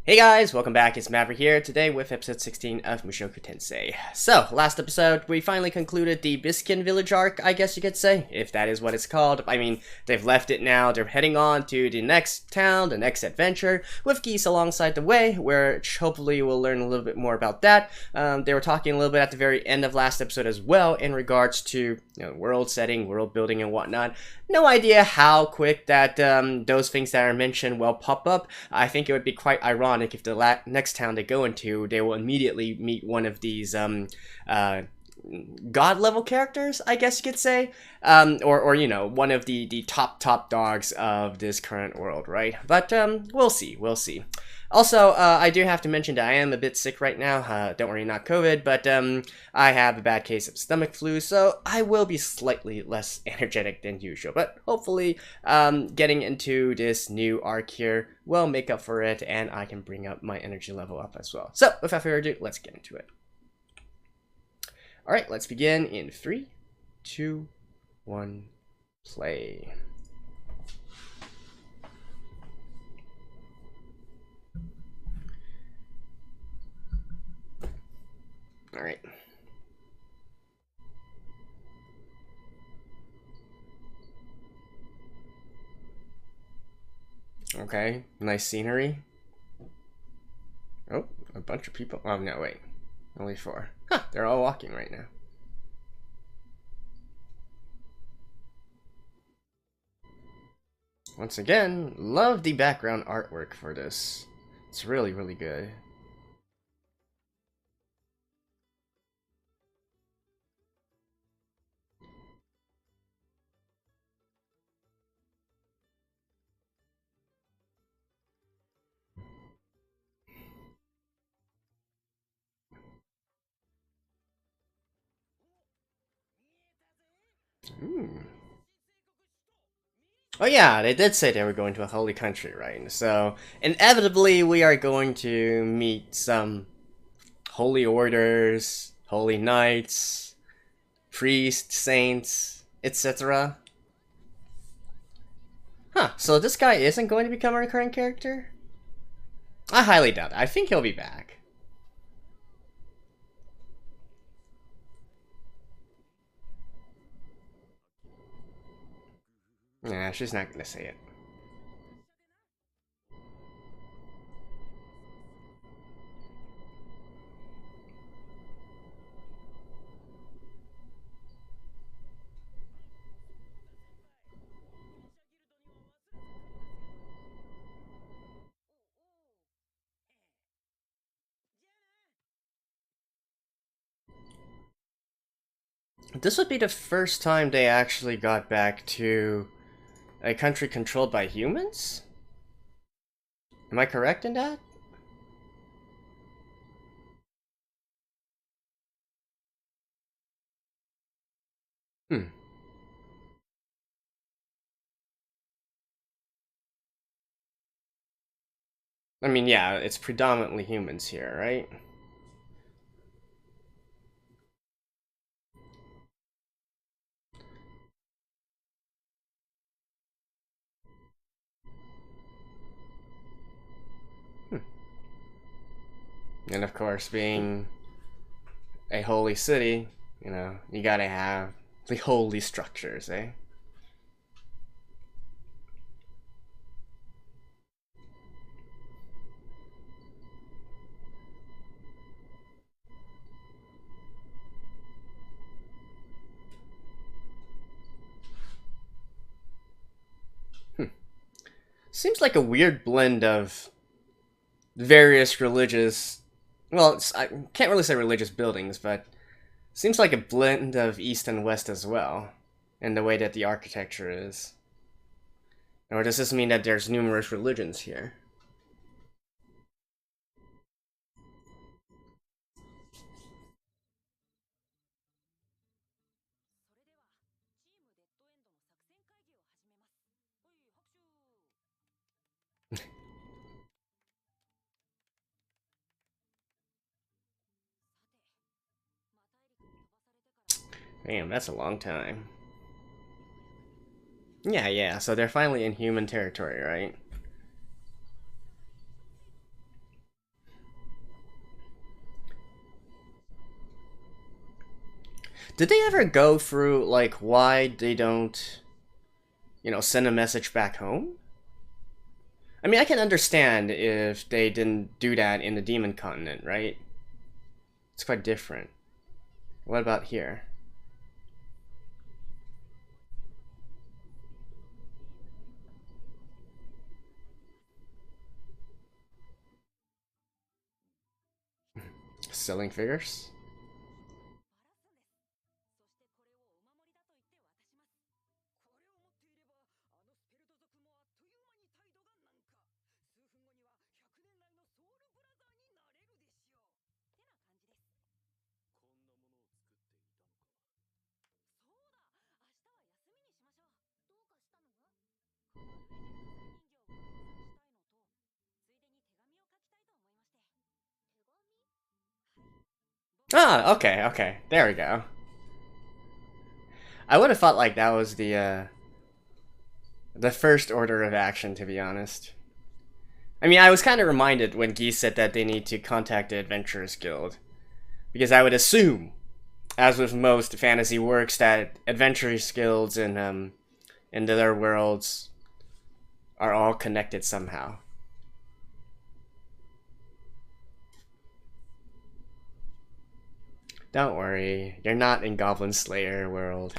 Hey guys, welcome back, it's Maverick here, today with episode 16 of Mushoku Tensei. So, last episode, we finally concluded the Biskin village arc, I guess you could say, if that is what it's called. I mean, they've left it now, they're heading on to the next town, the next adventure, with geese alongside the way, which hopefully we'll learn a little bit more about that. They were talking a little bit at the very end of last episode as well, in regards to, world setting, world building, and whatnot. No idea how quick that those things that are mentioned will pop up. I think it would be quite ironic if the next town they go into, they will immediately meet one of these god level characters, I guess you could say, or you know, one of the top dogs of this current world, right? But we'll see. Also, I do have to mention that I am a bit sick right now. Don't worry, not COVID, but I have a bad case of stomach flu, so I will be slightly less energetic than usual. But hopefully, getting into this new arc here will make up for it, and I can bring up my energy level up as well. So, without further ado, let's get into it. Alright, let's begin in 3, 2, 1, play. Alright. Okay, nice scenery. Oh, a bunch of people. Oh, no, wait. Only 4. Huh, they're all walking right now. Once again, love the background artwork for this. It's really, really good. Ooh. Oh yeah, they did say they were going to a holy country, right? So, inevitably, we are going to meet some holy orders, holy knights, priests, saints, etc. Huh, so this guy isn't going to become a recurring character? I highly doubt it. I think he'll be back. Nah, she's not gonna say it. This would be the first time they actually got back to a country controlled by humans? Am I correct in that? Hmm. I mean, yeah, it's predominantly humans here, right? Hmm. And of course, being a holy city, you gotta have the holy structures, eh? Hmm. Seems like a weird blend of various religious, well, I can't really say religious buildings, but seems like a blend of East and West as well, in the way that the architecture is. Or does this mean that there's numerous religions here? Damn, that's a long time. Yeah, so they're finally in human territory, right? Did they ever go through, like, why they don't, you know, send a message back home? I mean, I can understand if they didn't do that in the Demon Continent, right? It's quite different. What about here? Selling figures? Ah, okay, okay. There we go. I would have thought like that was the first order of action, to be honest. I mean, I was kind of reminded when Guy said that they need to contact the Adventurers Guild. Because I would assume, as with most fantasy works, that Adventurers Guilds and other worlds are all connected somehow. Don't worry, you're not in Goblin Slayer world.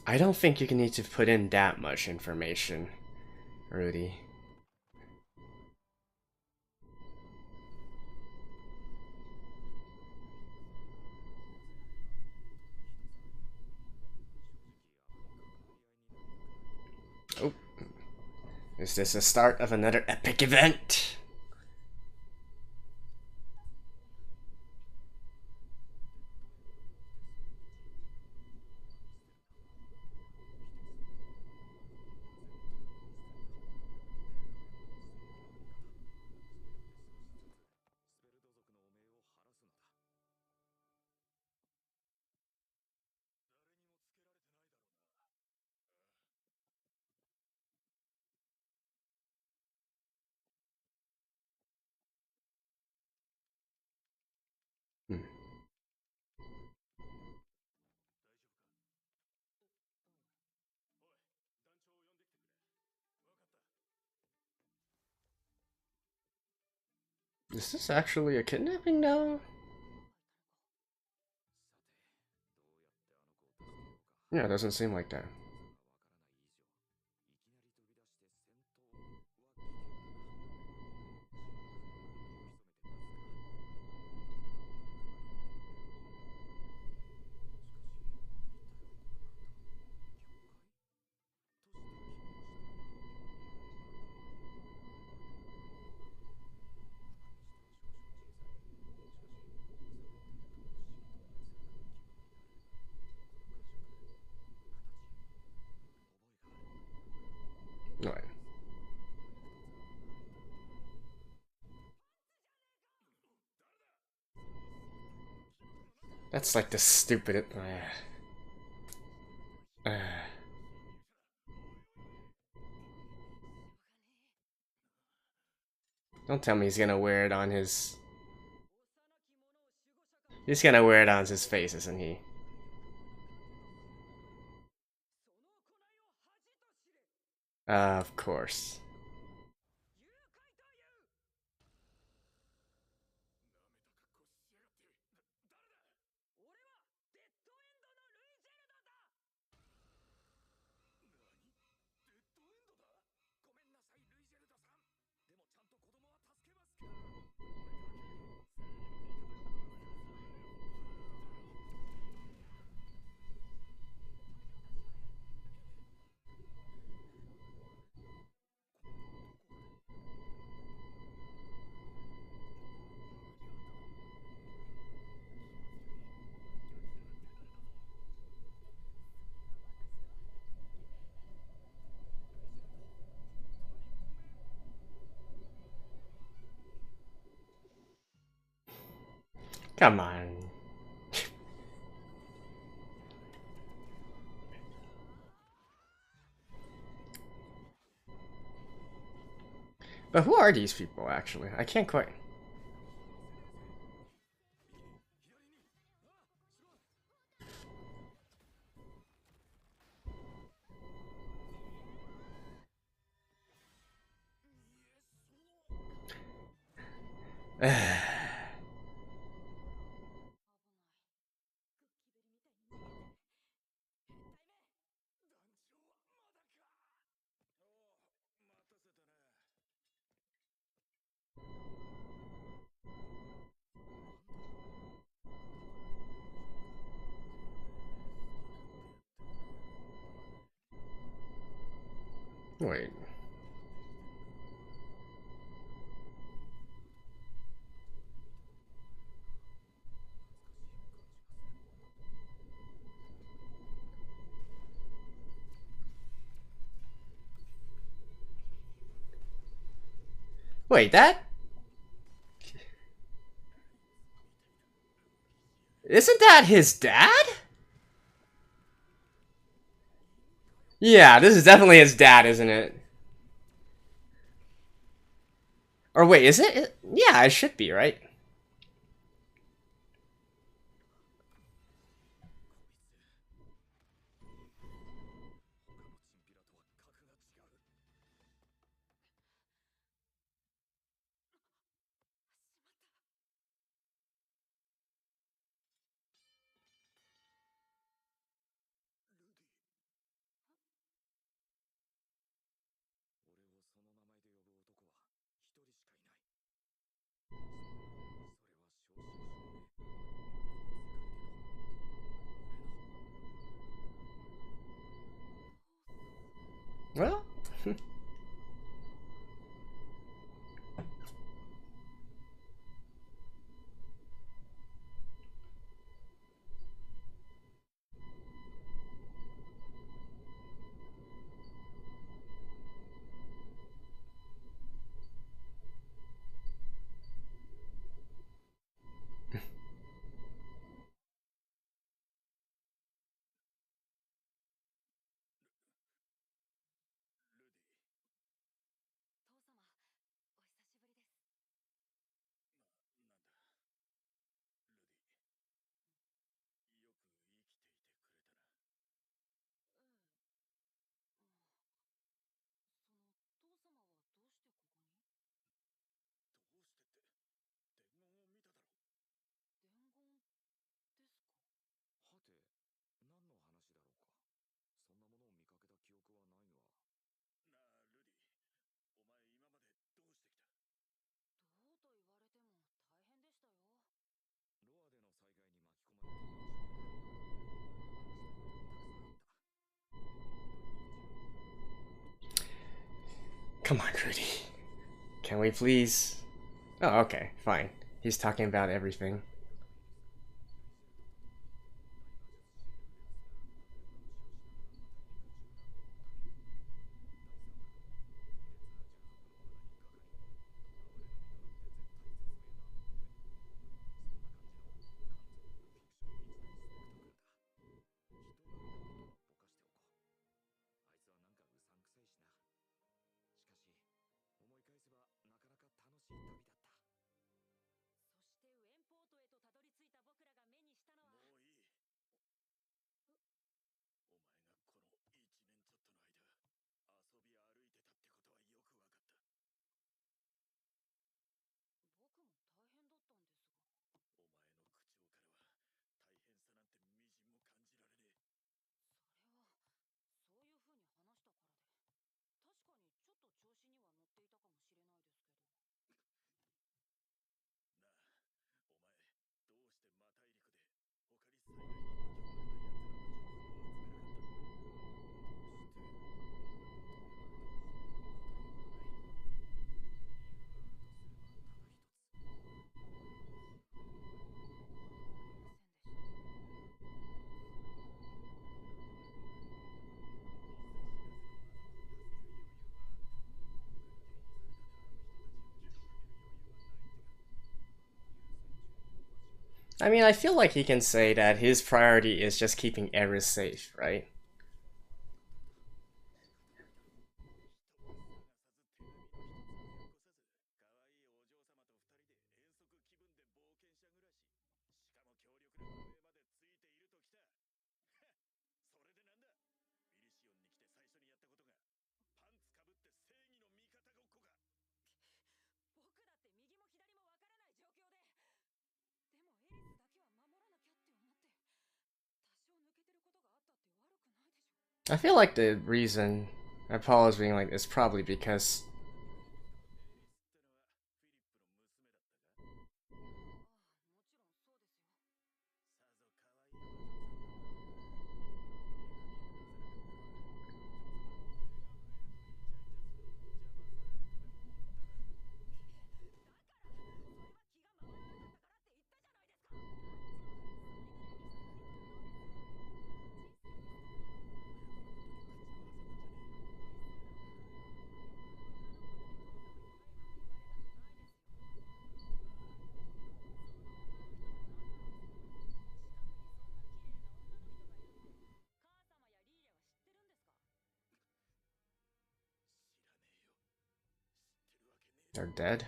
I don't think you need to put in that much information, Rudy. Oh. Is this the start of another epic event? Hmm. Is this actually a kidnapping now? Yeah, it doesn't seem like that. Alright. That's like the stupid. Don't tell me he's gonna wear it on his. He's gonna wear it on his face, isn't he? Of course. Come on. But who are these people, actually? I can't quite... Wait. Wait, that... Isn't that his dad? Yeah, this is definitely his dad, isn't it? Or wait, is it? Yeah, it should be, right? Well... Come on, Rudy. Can we please... Oh, okay, fine. He's talking about everything. I mean, I feel like he can say that his priority is just keeping Eris safe, right? I feel like the reason Paul is being like is probably because they're dead.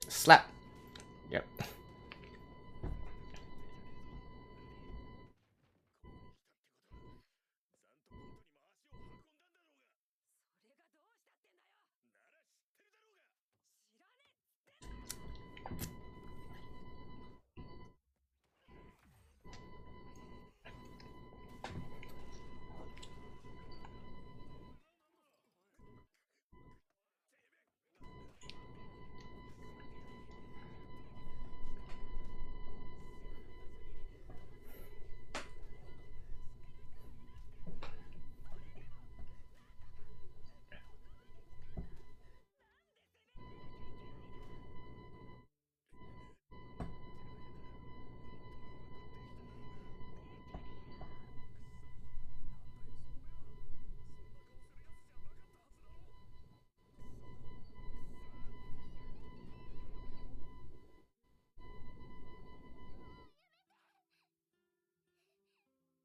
Slap. Yep.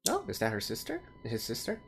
Oh, is that her sister? His sister?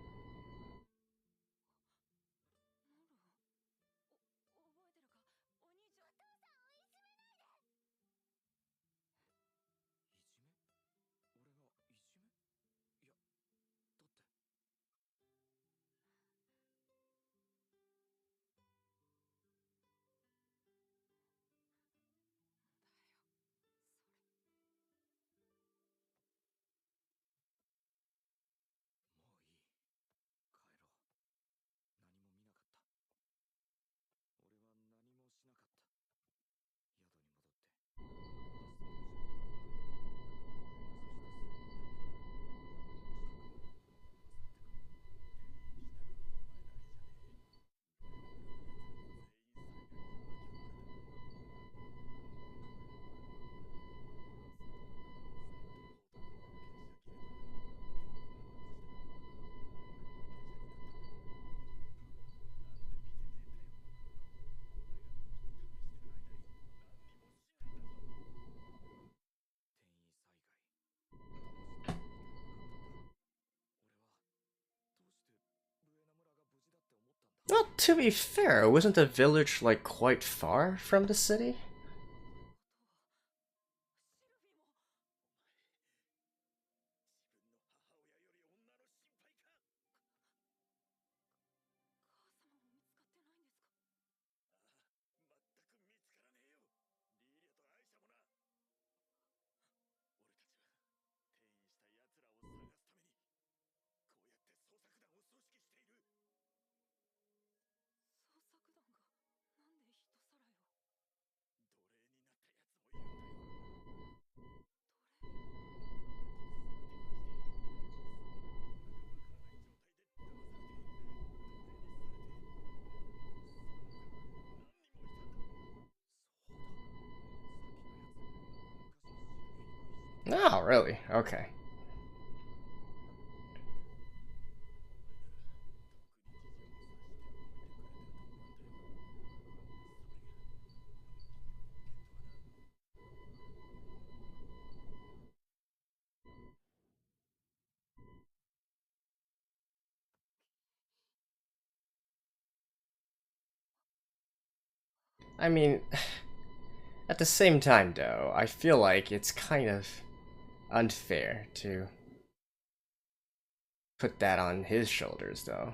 Well, to be fair, wasn't the village like quite far from the city? No, really. Okay. I mean, at the same time, though, I feel like it's kind of unfair to put that on his shoulders, though.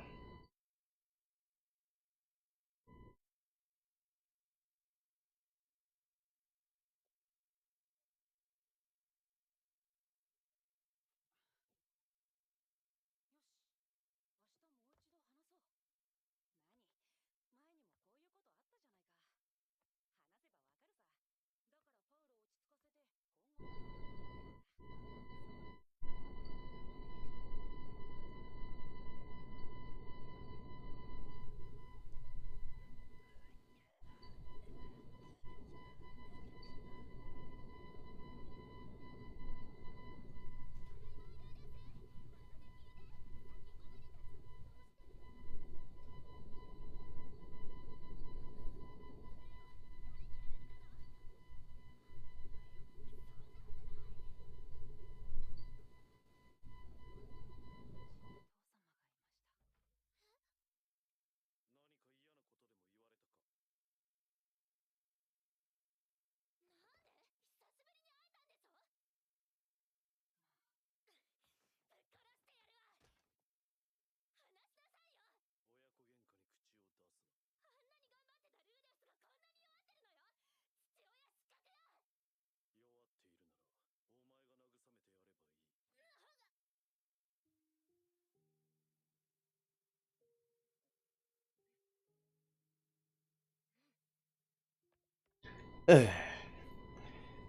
Ugh.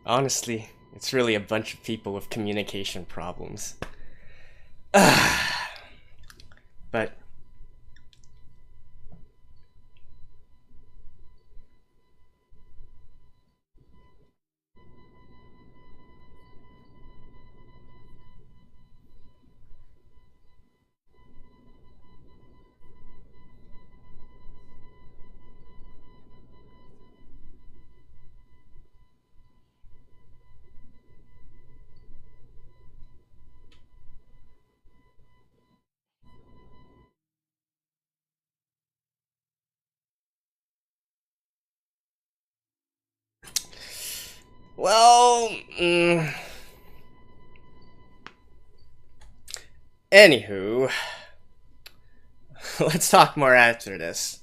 Honestly, it's really a bunch of people with communication problems. But well, anywho, let's talk more after this.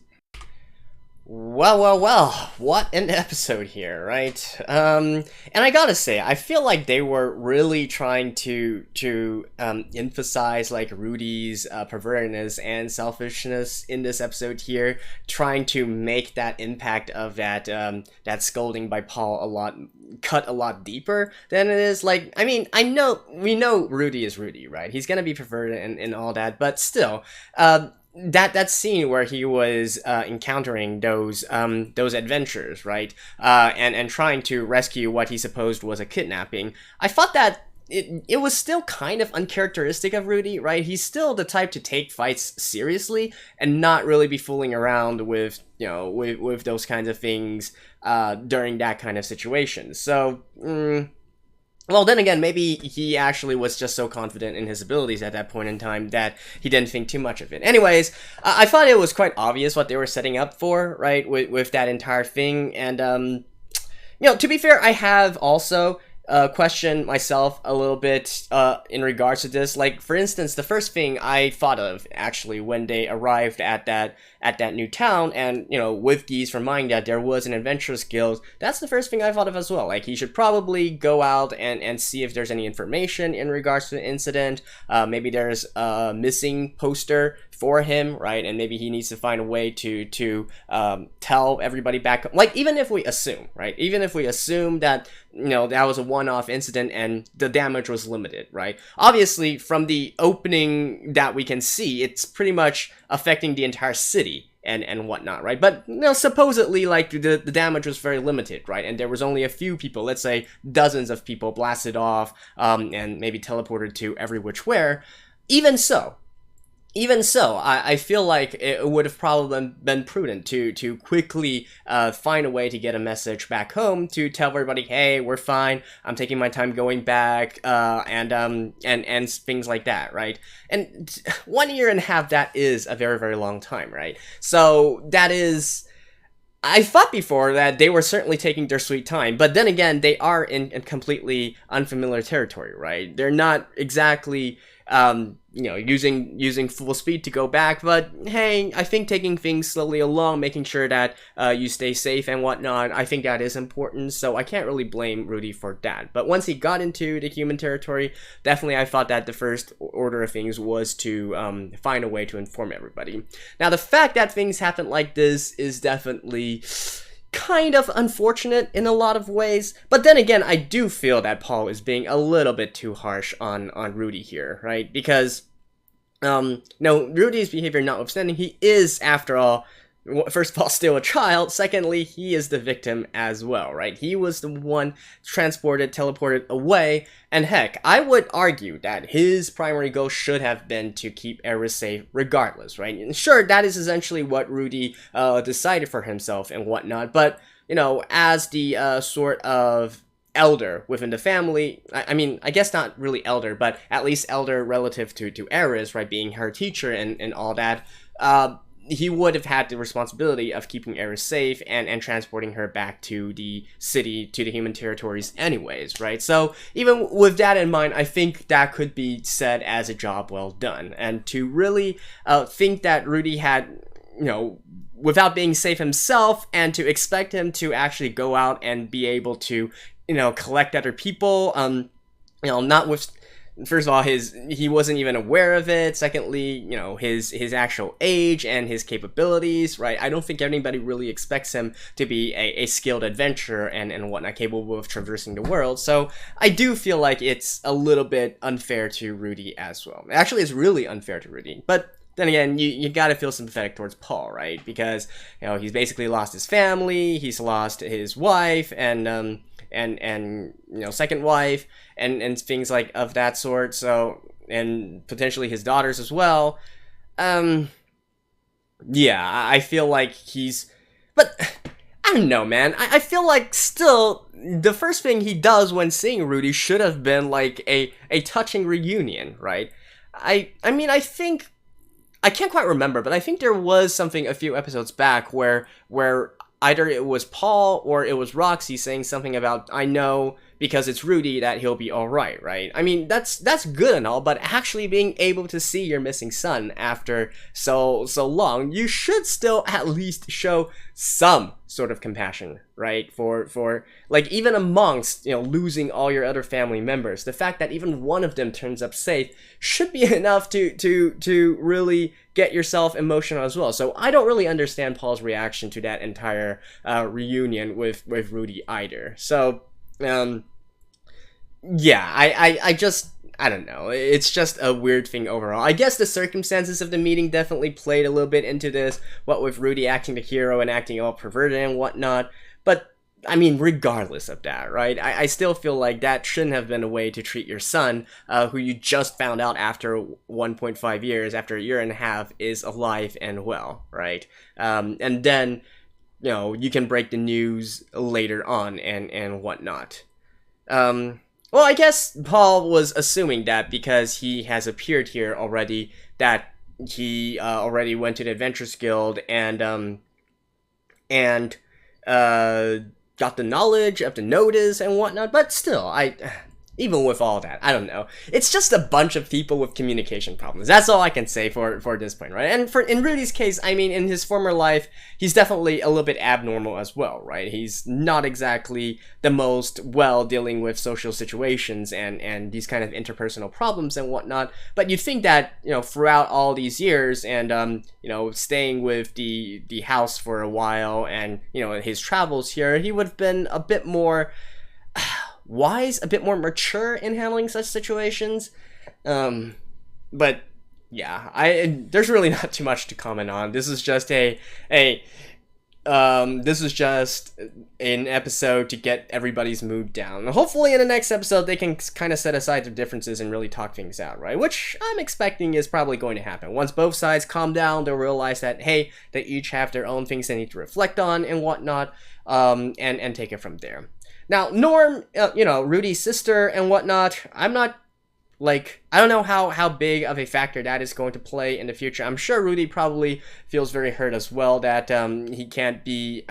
Well, what an episode here, right? And I gotta say, I feel like they were really trying to emphasize like Rudy's pervertedness and selfishness in this episode here, trying to make that impact of that scolding by Paul cut a lot deeper than it is. Like, I mean, we know Rudy is Rudy, right? He's gonna be perverted and all that, but still, that scene where he was encountering those adventures, right, and trying to rescue what he supposed was a kidnapping, I thought that it was still kind of uncharacteristic of Rudy, right? He's still the type to take fights seriously and not really be fooling around with with those kinds of things during that kind of situation. So. Well, then again, maybe he actually was just so confident in his abilities at that point in time that he didn't think too much of it. Anyways, I thought it was quite obvious what they were setting up for, right, with that entire thing. And, to be fair, I have also questioned myself a little bit in regards to this. Like, for instance, the first thing I thought of, actually, when they arrived at that new town, and, with Geese reminding that there was an adventurers guild, that's the first thing I thought of as well. Like, he should probably go out and see if there's any information in regards to the incident. Maybe there's a missing poster for him, right? And maybe he needs to find a way to tell everybody back. Like, even if we assume, right? Even if we assume that, that was a one-off incident and the damage was limited, right? Obviously, from the opening that we can see, it's pretty much affecting the entire city and whatnot, right? But, supposedly, like, the damage was very limited, right? And there was only a few people, let's say dozens of people blasted off, and maybe teleported to every which where. Even so, I feel like it would have probably been prudent to quickly find a way to get a message back home to tell everybody, hey, we're fine, I'm taking my time going back, and things like that, right? And 1 year and a half, that is a very, very long time, right? So that is I thought before that they were certainly taking their sweet time, but then again, they are in completely unfamiliar territory, right? They're not exactly, using full speed to go back, but hey, I think taking things slowly along, making sure that you stay safe and whatnot, I think that is important, so I can't really blame Rudy for that. But once he got into the human territory, definitely I thought that the first order of things was to find a way to inform everybody. Now, the fact that things happen like this is definitely kind of unfortunate in a lot of ways, but then again, I do feel that Paul is being a little bit too harsh on Rudy here, right? Because, no, Rudy's behavior notwithstanding, he is, after all, first of all, still a child. Secondly, he is the victim as well, right? He was the one transported, teleported away, and heck, I would argue that his primary goal should have been to keep Eris safe regardless, right? And sure, that is essentially what Rudy decided for himself and whatnot, but, as the sort of elder within the family, I mean, I guess not really elder, but at least elder relative to Eris, right, being her teacher and all that, he would have had the responsibility of keeping Eris safe and transporting her back to the city, to the human territories anyways, right? So even with that in mind, I think that could be said as a job well done. And to really think that Rudy had, without being safe himself, and to expect him to actually go out and be able to, collect other people, not with... First of all, he wasn't even aware of it. Secondly, his actual age and his capabilities, right? I don't think anybody really expects him to be a skilled adventurer and whatnot, capable of traversing the world. So I do feel like it's a little bit unfair to Rudy as well. Actually, it's really unfair to Rudy. But then again, you gotta feel sympathetic towards Paul, right? Because, he's basically lost his family, he's lost his wife, and second wife, and things like of that sort, so, and potentially his daughters as well. Yeah, I feel like but, I don't know, man, I feel like still, the first thing he does when seeing Rudy should have been, like, a touching reunion, right? I mean, I think, I can't quite remember, but I think there was something a few episodes back where either it was Paul or it was Roxy saying something about, I know because it's Rudy that he'll be alright, right? I mean, that's good and all, but actually being able to see your missing son after so long, you should still at least show some sort of compassion, right? For like, even amongst, losing all your other family members, the fact that even one of them turns up safe should be enough to really get yourself emotional as well. So I don't really understand Paul's reaction to that entire reunion with Rudy either. So, yeah, I don't know. It's just a weird thing overall. I guess the circumstances of the meeting definitely played a little bit into this, what with Rudy acting the hero and acting all perverted and whatnot, but I mean, regardless of that, right, I still feel like that shouldn't have been a way to treat your son, who you just found out after 1.5 years, after a year and a half, is alive and well, right? And then, you can break the news later on and whatnot. Well, I guess Paul was assuming that because he has appeared here already, that he already went to the Adventurers Guild and got the knowledge of the notice and whatnot, but still, even with all that, I don't know. It's just a bunch of people with communication problems. That's all I can say for this point, right? And in Rudy's case, I mean, in his former life, he's definitely a little bit abnormal as well, right? He's not exactly the most well dealing with social situations and these kind of interpersonal problems and whatnot. But you'd think that, throughout all these years and, staying with the house for a while and, his travels here, he would have been a bit more wise, a bit more mature in handling such situations. But yeah, there's really not too much to comment on. This is just this is just an episode to get everybody's mood down. Hopefully in the next episode they can kind of set aside their differences and really talk things out, right? Which I'm expecting is probably going to happen. Once both sides calm down, they'll realize that, hey, they each have their own things they need to reflect on and whatnot, and take it from there. Now, Norm, Rudy's sister and whatnot, I'm not like, I don't know how big of a factor that is going to play in the future. I'm sure Rudy probably feels very hurt as well that he can't be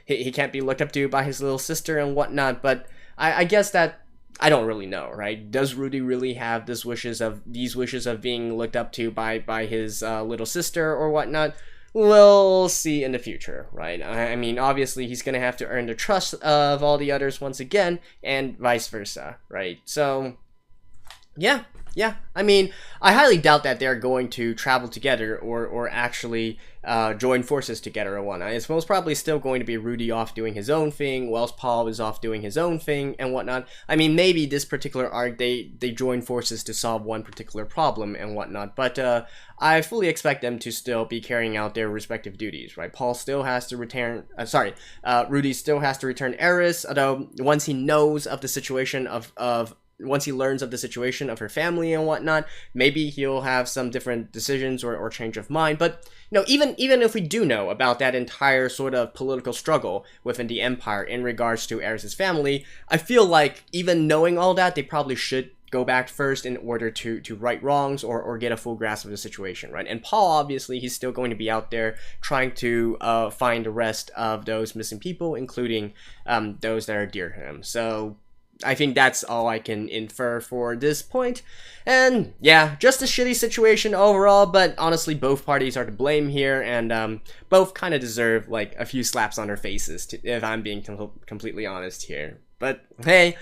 he can't be looked up to by his little sister and whatnot. But I guess that I don't really know, right? Does Rudy really have these wishes of being looked up to by his little sister or whatnot? We'll see in the future, right? I mean, obviously, he's going to have to earn the trust of all the others once again, and vice versa, right? So, yeah. I mean, I highly doubt that they're going to travel together or actually join forces together or whatnot. It's most probably still going to be Rudy off doing his own thing, whilst Paul is off doing his own thing and whatnot. I mean, maybe this particular arc, they join forces to solve one particular problem and whatnot, but I fully expect them to still be carrying out their respective duties, right? Paul still has to return, Rudy still has to return Eris, although once he knows of the situation once he learns of the situation of her family and whatnot, maybe he'll have some different decisions or change of mind. But, you know, even if we do know about that entire sort of political struggle within the Empire in regards to Eris's family, I feel like even knowing all that, they probably should go back first in order to right wrongs or get a full grasp of the situation, right? And Paul, obviously, he's still going to be out there trying to find the rest of those missing people, including those that are dear to him. So I think that's all I can infer for this point. And yeah, just a shitty situation overall, but honestly both parties are to blame here, and both kind of deserve like a few slaps on their faces, if I'm being completely honest here. But hey,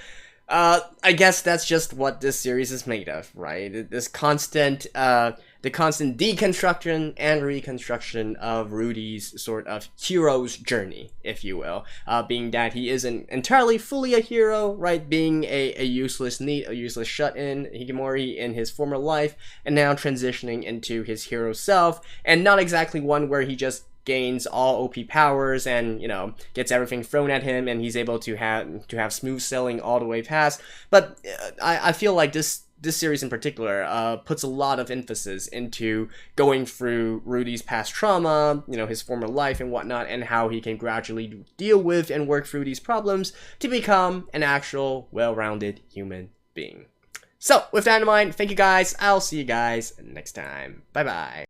I guess that's just what this series is made of, right? This constant, the constant deconstruction and reconstruction of Rudy's sort of hero's journey, if you will. Being that he isn't entirely fully a hero, right? Being a useless NEET, a useless shut-in Hikikomori in his former life, and now transitioning into his hero self, and not exactly one where he just gains all OP powers and, you know, gets everything thrown at him and he's able to have smooth sailing all the way past. But I feel like this series in particular puts a lot of emphasis into going through Rudy's past trauma, you know, his former life and whatnot, and how he can gradually deal with and work through these problems to become an actual well-rounded human being. So with that in mind, thank you guys. I'll see you guys next time. Bye bye.